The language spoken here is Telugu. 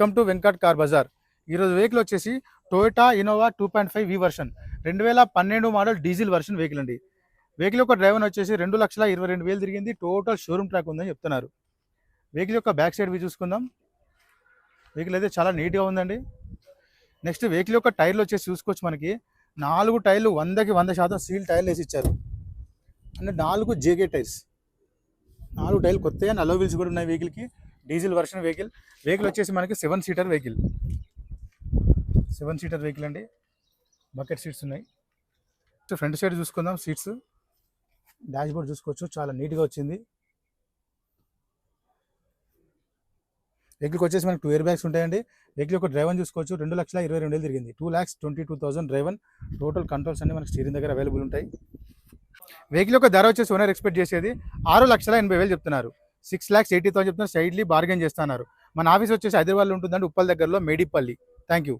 Welcome to Venkat car Bazaar. ఈరోజు వెహికల్ వచ్చేసి Toyota Innova 2.5 V version 2012 model diesel version vehicle అండి. వెహికల్ యొక్క డ్రైవర్ వచ్చేసి 2,22,000 తిరిగింది. టోటల్ షోరూమ్ ట్రాక్ ఉందని చెప్తున్నారు. వెహికల్ యొక్క బ్యాక్ సైడ్ చూసుకుందాం. వెహికల్ అయితే చాలా నీట్గా ఉందండి. నెక్స్ట్ వెహికల్ యొక్క టైర్లు వచ్చేసి చూసుకోవచ్చు. మనకి 4 టైర్లు 100కి 100% సీల్ టైర్లు వేసి ఇచ్చారు. అంటే 4 జేకే టైర్స్, 4 టైర్లు కొత్తగా అలో వీల్స్ కూడా ఉన్నాయి వెహికల్కి. డీజిల్ వర్షన్ వెహికల్ వచ్చేసి మనకి 7 సీటర్ వెహికల్ అండి. బకెట్ సీట్స్ ఉన్నాయి. ఫ్రంట్ సైడ్ చూసుకుందాం. సీట్స్, డాష్ బోర్డ్ చూసుకోవచ్చు, చాలా నీట్గా వచ్చింది. వెహికల్కి వచ్చేసి మనకి 2 ఎయిర్ బ్యాగ్స్ ఉంటాయండి. వెహికల్ యొక్క డ్రైవర్ చూసుకోవచ్చు. 2,22,000 తిరిగింది. 2,22,000 డ్రైవర్. టోటల్ కంట్రోల్స్ అన్ని మనకి స్టీరింగ్ దగ్గర అవైలబుల్ ఉంటాయి. వెహికల్ యొక్క ధర వచ్చేసి ఓనర్ ఎక్స్పెక్ట్ చేసేది 6,80,000 చెప్తున్నారు. 6,80,000 చెప్తున్నారు. సైడ్లీ బార్గెన్ చేస్తున్నారు. మన ఆఫీస్ వచ్చేసి హైదరాబాద్లో ఉంటుందండి, ఉప్పల్ దగ్గరలో, మేడిపల్లి. Thank you.